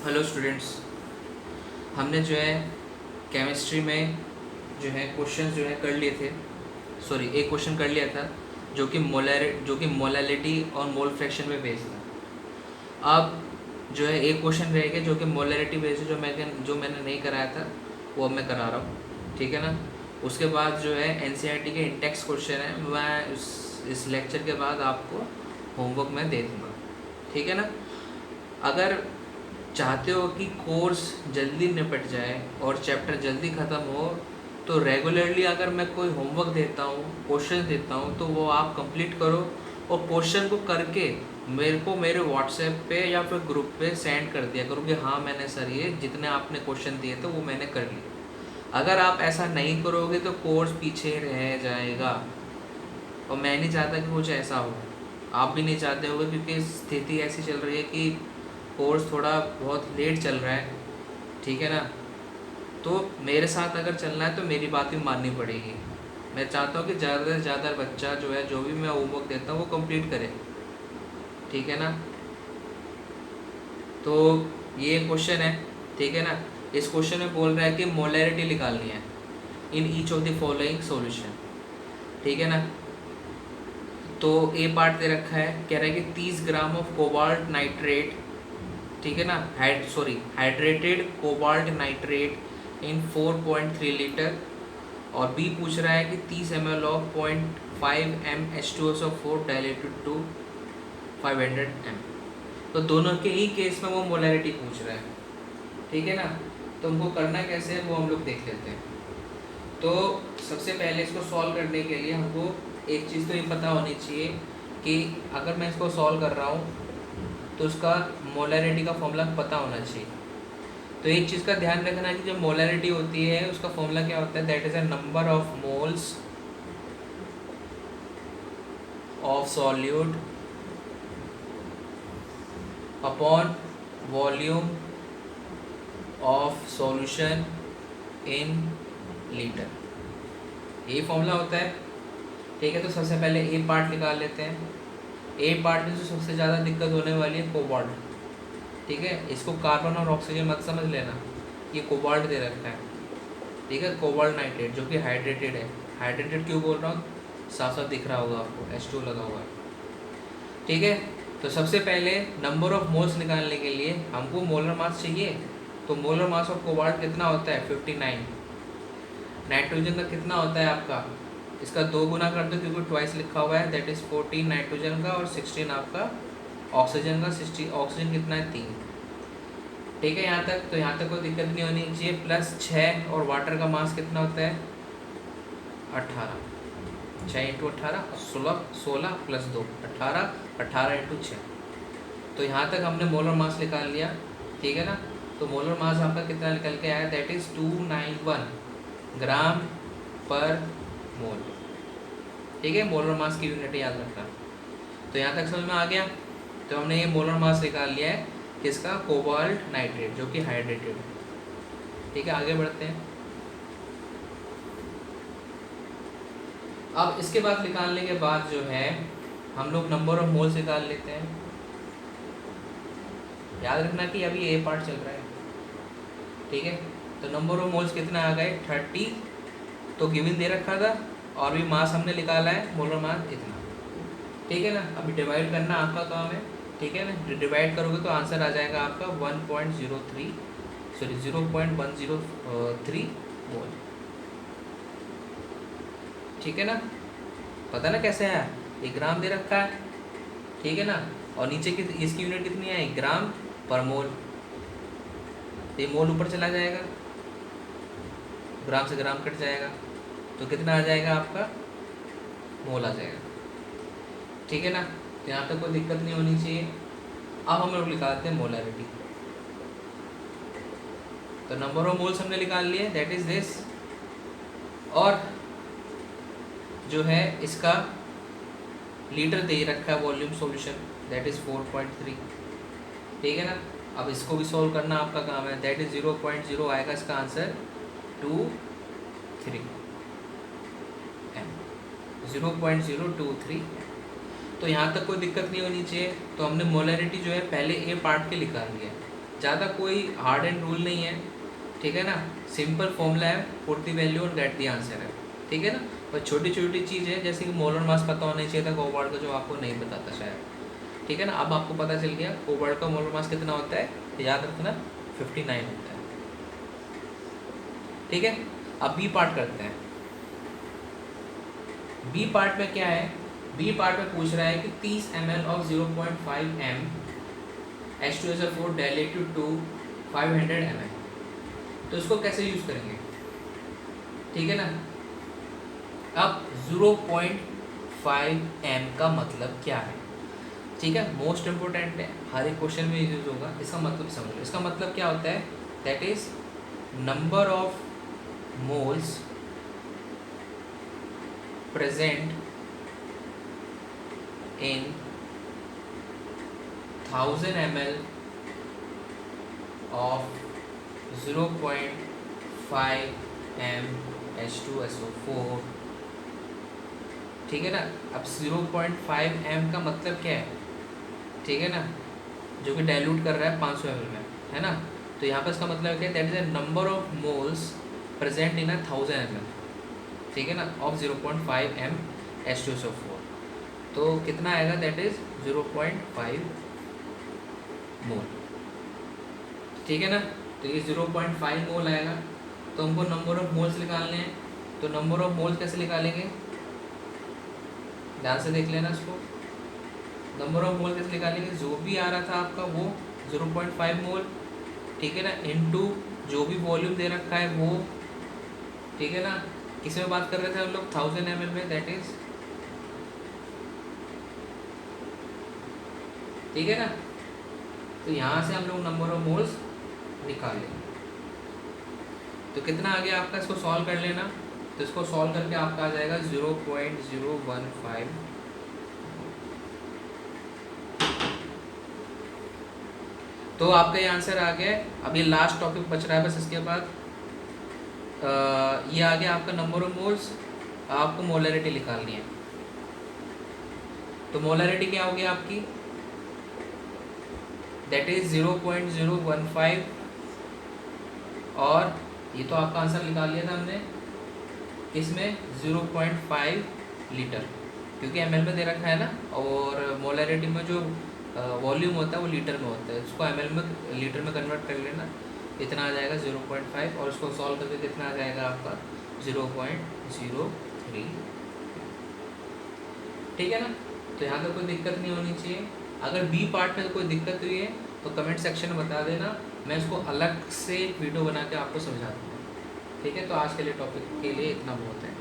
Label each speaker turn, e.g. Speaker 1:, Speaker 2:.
Speaker 1: Hello students, हमने जो है केमिस्ट्री में जो है क्वेश्चन जो है कर लिए थे। सॉरी, एक क्वेश्चन कर लिया था जो कि मोलैलिटी और मोल फ्रैक्शन में बेस्ड था। अब जो है एक क्वेश्चन रह गया जो कि मोलैलिटी बेस्ड है, जो मैंने नहीं कराया था वो अब मैं करा रहा हूँ, ठीक है ना। उसके बाद जो है एनसीईआरटी के इंटेक्स क्वेश्चन है, मैं इस लेक्चर के बाद आपको होमवर्क में दे दूँगा, ठीक है ना। अगर चाहते हो कि कोर्स जल्दी निपट जाए और चैप्टर जल्दी ख़त्म हो, तो रेगुलरली अगर मैं कोई होमवर्क देता हूँ, क्वेश्चन देता हूँ, तो वो आप कंप्लीट करो और क्वेश्चन को करके मेरे को मेरे व्हाट्सएप पे या फिर ग्रुप पे सेंड कर दिया करो कि हाँ मैंने सर ये जितने आपने क्वेश्चन दिए थे वो मैंने कर लिए। अगर आप ऐसा नहीं करोगे तो कोर्स पीछे रह जाएगा और मैं नहीं चाहता कि कुछ ऐसा हो। आप भी नहीं चाहते होगे क्योंकि स्थिति ऐसी चल रही है कि कोर्स थोड़ा बहुत लेट चल रहा है, ठीक है ना। तो मेरे साथ अगर चलना है तो मेरी बात भी माननी पड़ेगी। मैं चाहता हूँ कि ज़्यादा से ज़्यादा बच्चा जो है जो भी मैं होमवर्क देता हूँ वो कंप्लीट करे, ठीक है ना। तो ये क्वेश्चन है, ठीक है ना। इस क्वेश्चन में बोल रहा है कि मोलैरिटी निकालनी है in each of the following solution, ठीक है ना। तो ए पार्ट दे रखा है, कह रहा है कि 30 ग्राम ऑफ कोबाल्ट नाइट्रेट, ठीक है ना, hydrated cobalt nitrate in 4.3 litre. और बी पूछ रहा है कि 30 ml of 0.5 m H2SO4 diluted to 500 m। तो दोनों के ही केस में वो मोलैरिटी पूछ रहा है, ठीक है ना। तो हमको करना कैसे है वो हम लोग देख लेते हैं। तो सबसे पहले इसको सॉल्व करने के लिए हमको एक चीज़ तो ये पता होनी चाहिए कि अगर मैं इसको सॉल्व कर रहा हूँ तो उसका मोलैरिटी का फॉर्मूला पता होना चाहिए। तो एक चीज़ का ध्यान रखना कि जब मोलैरिटी होती है उसका फॉर्मूला क्या होता है, that is a number of moles of solute upon volume of solution in litre, यही फॉर्मूला होता है, ठीक है। तो सबसे पहले ए पार्ट निकाल लेते हैं। ए पार्ट में जो सबसे ज़्यादा दिक्कत होने वाली है कोबाल्ट, ठीक है। इसको कार्बन और ऑक्सीजन मत समझ लेना, ये कोबाल्ट दे रखा है, ठीक है। कोबाल्ट नाइट्रेट जो कि हाइड्रेटेड है। हाइड्रेटेड क्यों बोल रहा हूँ, साफ साफ दिख रहा होगा आपको, H2 लगा हुआ है, ठीक है। तो सबसे पहले नंबर ऑफ मोल्स निकालने के लिए हमको मोलर मास चाहिए। तो मोलर मास ऑफ कोबाल्ट कितना होता है, 59। नाइट्रोजन का कितना होता है आपका, इसका 2 गुना कर दो क्योंकि ट्वाइस लिखा हुआ है, दैट इज़ 14 नाइट्रोजन का और 16 आपका ऑक्सीजन का। 60 ऑक्सीजन कितना है, 3, ठीक है। यहाँ तक तो यहाँ तक कोई दिक्कत नहीं होनी चाहिए। प्लस 6 और वाटर का मास कितना होता है, 18। 6 इंटू 18 और 16 प्लस 2 18, 18 इंटू 6। तो यहाँ तक हमने मोलर मास निकाल लिया, ठीक है ना। तो मोलर मास आपका कितना निकल के आया, दैट इज़ 291 ग्राम पर मोल, ठीक है। मोलर मास की यूनिट याद रखना। तो यहाँ तक समझ में आ गया। तो हमने ये मोलर मास निकाल लिया है किसका, कोबाल्ट नाइट्रेट जो कि हाइड्रेटेड है, ठीक है। आगे बढ़ते हैं। अब इसके बाद निकालने के बाद जो है हम लोग नंबर ऑफ मोल्स निकाल लेते हैं। याद रखना कि अभी ए पार्ट चल रहा है, ठीक है। तो नंबर ऑफ मोल्स कितना आ गए, 30। तो गिवन दे रखा था और भी मास हमने निकाला है, मोलर मास इतना, ठीक है ना। अभी डिवाइड करना आपका काम है, ठीक है ना। डिवाइड करोगे तो आंसर आ जाएगा आपका 0.103 मोल, ठीक है ना। पता ना कैसे है, 1 ग्राम दे रखा है, ठीक है ना। और नीचे की इसकी यूनिट कितनी है, 1 ग्राम पर मोल। तो ये मोल ऊपर चला जाएगा, ग्राम से ग्राम कट जाएगा, तो कितना आ जाएगा आपका, मोल आ जाएगा, ठीक है ना। तो यहाँ तक कोई दिक्कत नहीं होनी चाहिए। अब हम लोग निकालते हैं मोलैरिटी। तो नंबर ऑफ मोल्स हमने निकाल लिए, दैट इज दिस। और जो है इसका लीटर दे रखा है वॉल्यूम सॉल्यूशन, दैट इज 4.3, ठीक है ना। अब इसको भी सॉल्व करना आपका काम है, दैट इज 0.0 आएगा इसका आंसर 23 m, 0.023। तो यहाँ तक कोई दिक्कत नहीं होनी चाहिए। तो हमने मोलैरिटी जो है पहले ए पार्ट के निकाल लिया, ज़्यादा कोई हार्ड एंड रूल नहीं है, ठीक है ना, सिंपल फॉर्मूला है, पुट द वैल्यू और गेट द आंसर है, ठीक है ना। और छोटी छोटी चीज़ है जैसे कि मोलर मास पता होना चाहिए था कोबाल्ट का, जो आपको नहीं पता था शायद, ठीक है ना। अब आपको पता चल गया कोबाल्ट का मोलर मास कितना होता है, याद रखना 59 होता है, ठीक है। अब बी पार्ट करते हैं। बी पार्ट में क्या है, बी पार्ट में पूछ रहा है कि 30 ml of 0.5 m H2SO4 diluted to 500 ml, तो इसको कैसे यूज करेंगे, ठीक है ना। अब 0.5 m का मतलब क्या है, ठीक है, मोस्ट इम्पोर्टेंट है, हर एक क्वेश्चन में यूज होगा। इसका मतलब समझो, इसका मतलब क्या होता है, that is number of moles present in 1000 ml of 0.5 m H2SO4, ठीक है ना। अब 0.5 m का मतलब क्या है, ठीक है ना, जो कि डाइल्यूट कर रहा है 500 ml में, है ना। तो यहाँ पर इसका मतलब क्या है, that is the number of moles present in 1000 ml, ठीक है ना, ऑफ 0.5 m H2SO4। तो कितना आएगा, दैट इज 0.5 मोल, ठीक है ना। तो ये 0.5 मोल आएगा। तो हमको नंबर ऑफ मोल्स निकालने हैं, तो नंबर ऑफ मोल्स कैसे निकालेंगे, ध्यान से देख लेना इसको। नंबर ऑफ मोल कैसे निकालेंगे, जो भी आ रहा था आपका वो 0.5 मोल, ठीक है ना, इनटू जो भी वॉल्यूम दे रखा है वो, ठीक है ना। किस में बात कर रहे थे हम लोग, 1000 ml में, दैट इज, ठीक है ना। तो यहाँ से हम लोग नंबर ऑफ मोल्स निकाल लेंगे। तो कितना आ गया आपका, इसको सॉल्व कर लेना। तो इसको सॉल्व करके आपका आ जाएगा 0.015। तो आपका ये आंसर आ गया। अब ये लास्ट टॉपिक बच रहा है बस, इसके बाद ये आ गया आपका नंबर ऑफ मोल्स। आपको मोलरिटी निकालनी है। तो मोलरिटी क्या होगी आपकी, दैट इज 0.015, और ये तो आपका आंसर निकाल लिया था हमने, इसमें 0.5 लीटर, क्योंकि ml में दे रखा है ना, और मोलरिटी में जो वॉल्यूम होता है वो लीटर में होता है, उसको ml में लीटर में कन्वर्ट कर लेना, इतना आ जाएगा 0.5, और उसको सॉल्व करके कितना आ जाएगा आपका 0.03, ठीक है ना। तो यहाँ पर कोई दिक्कत नहीं होनी चाहिए। अगर बी पार्ट में कोई दिक्कत हुई है तो कमेंट सेक्शन में बता देना, मैं इसको अलग से वीडियो बना के आपको समझा दूँगा, ठीक है। तो आज के लिए टॉपिक के लिए इतना बहुत है।